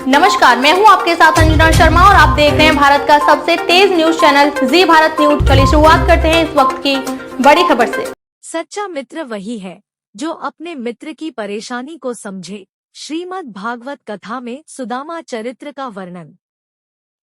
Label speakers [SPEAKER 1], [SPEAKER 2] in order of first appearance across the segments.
[SPEAKER 1] नमस्कार, मैं हूं आपके साथ अंजना शर्मा और आप देख रहे हैं भारत का सबसे तेज न्यूज चैनल जी भारत न्यूज। चलिए शुरुआत करते हैं इस वक्त की बड़ी खबर से।
[SPEAKER 2] सच्चा मित्र वही है जो अपने मित्र की परेशानी को समझे। श्रीमद् भागवत कथा में सुदामा चरित्र का वर्णन।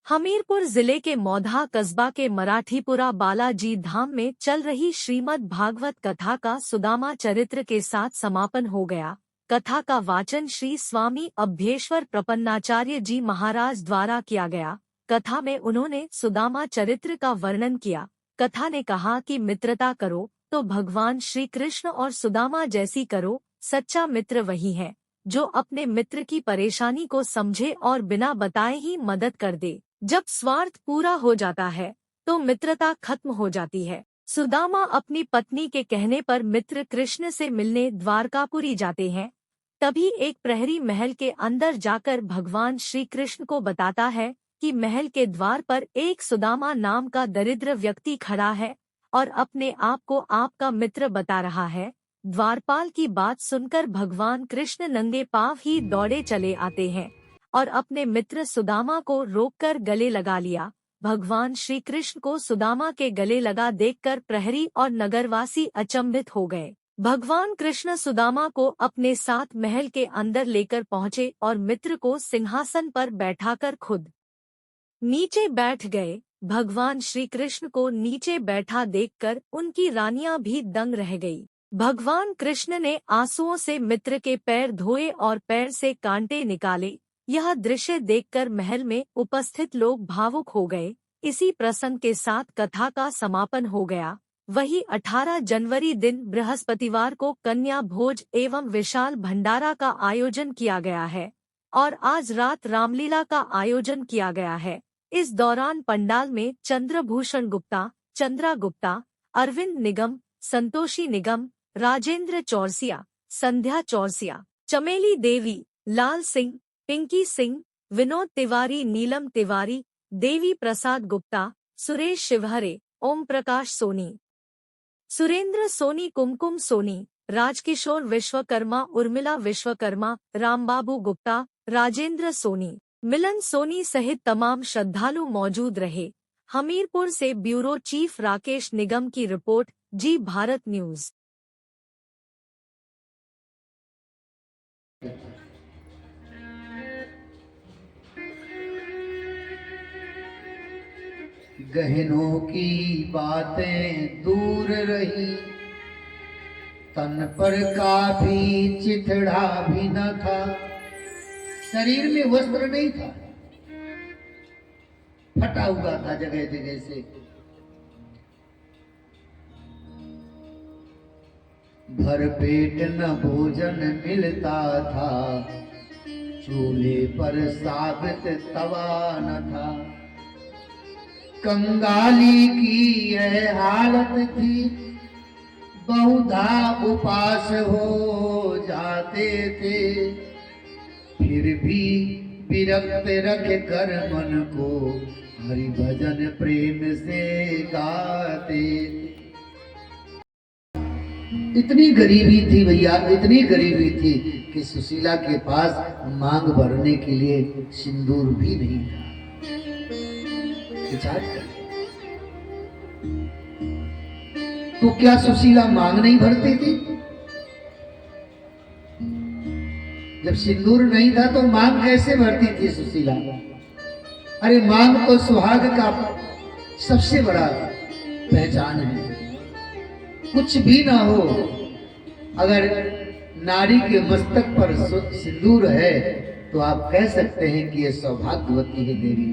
[SPEAKER 2] हमीरपुर जिले के मौधा कस्बा के मराठीपुरा बालाजी धाम में चल रही श्रीमद् भागवत कथा का सुदामा चरित्र के साथ समापन हो गया। कथा का वाचन श्री स्वामी अभ्येश्वर प्रपन्नाचार्य जी महाराज द्वारा किया गया। कथा में उन्होंने सुदामा चरित्र का वर्णन किया। कथा ने कहा कि मित्रता करो तो भगवान श्री कृष्ण और सुदामा जैसी करो। सच्चा मित्र वही है जो अपने मित्र की परेशानी को समझे और बिना बताए ही मदद कर दे। जब स्वार्थ पूरा हो जाता है तो मित्रता खत्म हो जाती है। सुदामा अपनी पत्नी के कहने पर मित्र कृष्ण से मिलने द्वारकापुरी जाते हैं। तभी एक प्रहरी महल के अंदर जाकर भगवान श्री कृष्ण को बताता है कि महल के द्वार पर एक सुदामा नाम का दरिद्र व्यक्ति खड़ा है और अपने आप को आपका मित्र बता रहा है। द्वारपाल की बात सुनकर भगवान कृष्ण नंगे पांव ही दौड़े चले आते हैं और अपने मित्र सुदामा को रोककर गले लगा लिया। भगवान श्री कृष्ण को सुदामा के गले लगा देखकर प्रहरी और नगरवासी अचंभित हो गए। भगवान कृष्ण सुदामा को अपने साथ महल के अंदर लेकर पहुँचे और मित्र को सिंहासन पर बैठाकर खुद नीचे बैठ गए। भगवान श्री कृष्ण को नीचे बैठा देखकर उनकी रानियां भी दंग रह गई। भगवान कृष्ण ने आंसुओं से मित्र के पैर धोए और पैर से कांटे निकाले। यह दृश्य देखकर महल में उपस्थित लोग भावुक हो गए। इसी प्रसंग के साथ कथा का समापन हो गया। वही 18 जनवरी दिन बृहस्पतिवार को कन्या भोज एवं विशाल भंडारा का आयोजन किया गया है और आज रात रामलीला का आयोजन किया गया है। इस दौरान पंडाल में चंद्रभूषण गुप्ता, चंद्रा गुप्ता, अरविंद निगम, संतोषी निगम, राजेंद्र चौरसिया, संध्या चौरसिया, चमेली देवी, लाल सिंह, पिंकी सिंह, विनोद तिवारी, नीलम तिवारी, देवी प्रसाद गुप्ता, सुरेश शिवहरे, ओम प्रकाश सोनी, सुरेंद्र सोनी, कुमकुम सोनी, राजकिशोर विश्वकर्मा, उर्मिला विश्वकर्मा, रामबाबू गुप्ता, राजेंद्र सोनी, मिलन सोनी सहित तमाम श्रद्धालु मौजूद रहे। हमीरपुर से ब्यूरो चीफ राकेश निगम की रिपोर्ट, जी भारत न्यूज।
[SPEAKER 3] गहनों की बातें दूर रही, तन पर काफी चिथड़ा भी न था। शरीर में वस्त्र नहीं था, फटा हुआ था जगह जगह से। भर पेट न भोजन मिलता था, चूल्हे पर साबित तवा न था। कंगाली की यह हालत थी, बहुधा उपास हो जाते थे। फिर भी विरक्त रख कर मन को हरि भजन प्रेम से गाते। इतनी गरीबी थी भैया, इतनी गरीबी थी कि सुशीला के पास मांग भरने के लिए सिंदूर भी नहीं था। विचार कर, तो क्या सुशीला मांग नहीं भरती थी? जब सिंदूर नहीं था तो मांग कैसे भरती थी सुशीला? अरे मांग तो सुहाग का सबसे बड़ा पहचान है। कुछ भी ना हो, अगर नारी के मस्तक पर सिंदूर है तो आप कह सकते हैं कि यह सौभाग्यवती है देवी।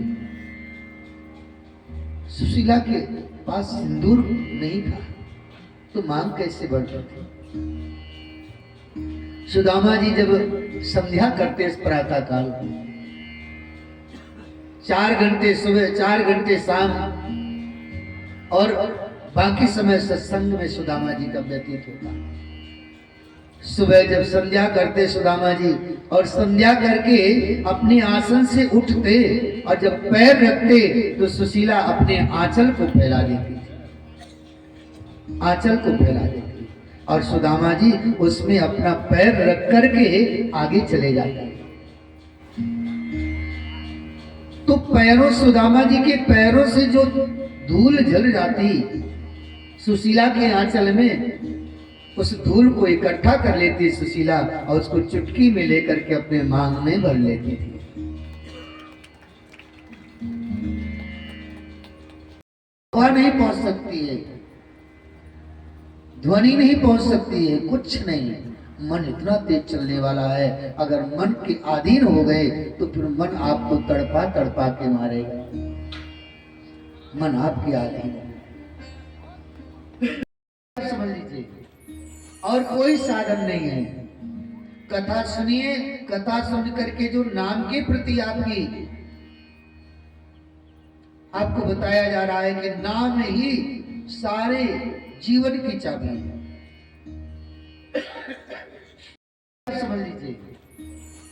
[SPEAKER 3] सुशीला के पास सिंदूर नहीं था तो मांग कैसे बढ़ती थी? सुदामा जी जब संध्या करते इस प्रातः काल, 4 घंटे सुबह, 4 घंटे शाम और बाकी समय सत्संग में सुदामा जी का व्यतीत होता। सुबह जब संध्या करते सुदामा जी और संध्या करके अपने आसन से उठते और जब पैर रखते तो सुशीला अपने आंचल को फैला देती थी, आंचल को फैला देती और सुदामा जी उसमें अपना पैर रख करके आगे चले जाते। तो पैरों, सुदामा जी के पैरों से जो धूल झड़ जाती सुशीला के आंचल में, उस धूल को इकट्ठा कर लेती सुशीला और उसको चुटकी में लेकर के अपने मांग में भर लेती थी। हवा नहीं पहुंच सकती है, ध्वनि नहीं पहुंच सकती है, कुछ नहीं। मन इतना तेज चलने वाला है, अगर मन के अधीन हो गए तो फिर मन आपको तड़पा तड़पा के मारेगा। मन आपके अधीन है, समझ लीजिए। और कोई साधन नहीं है। कथा सुनिए, कथा सुन करके जो नाम के प्रति आपको बताया जा रहा है कि नाम ही सारे जीवन की चाबी है, समझ लीजिए।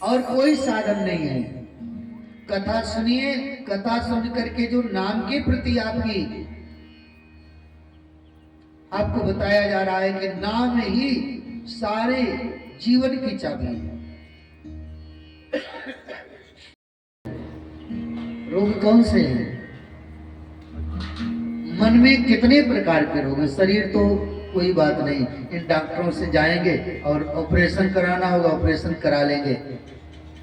[SPEAKER 3] और कोई साधन नहीं है। कथा सुनिए, कथा सुन करके जो नाम के प्रति आपको बताया जा रहा है कि नाम ही सारे जीवन की चाबी है। रोग कौन से हैं? मन में कितने प्रकार के रोग हैं? शरीर तो कोई बात नहीं, इन डॉक्टरों से जाएंगे और ऑपरेशन कराना होगा, ऑपरेशन करा लेंगे,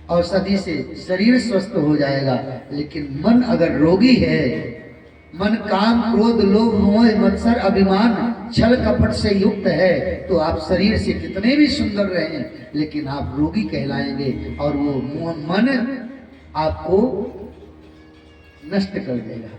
[SPEAKER 3] औषधि से शरीर स्वस्थ हो जाएगा। लेकिन मन अगर रोगी है, मन काम, क्रोध, लोभ, मोह, मत्सर, अभिमान, छल कपट से युक्त है, तो आप शरीर से कितने भी सुंदर रहें, लेकिन आप रोगी कहलाएंगे और वो मन आपको नष्ट कर देगा।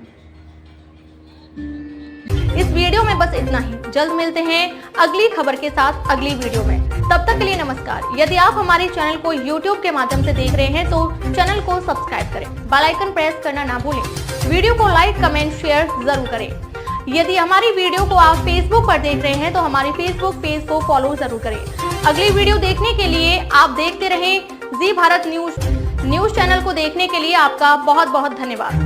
[SPEAKER 1] इस वीडियो में बस इतना ही। जल्द मिलते हैं अगली खबर के साथ अगली वीडियो में। तब तक के लिए नमस्कार। यदि आप हमारे चैनल को YouTube के माध्यम से देख रहे हैं तो चैनल को सब्सक्राइब करें, बेल आइकन प्रेस करना ना भूलें, वीडियो को लाइक, कमेंट, शेयर जरूर करें। यदि हमारी वीडियो को आप Facebook पर देख रहे हैं तो हमारे Facebook पेज को फॉलो जरूर करें। अगली वीडियो देखने के लिए आप देखते रहें जी भारत न्यूज चैनल को देखने के लिए आपका बहुत बहुत धन्यवाद।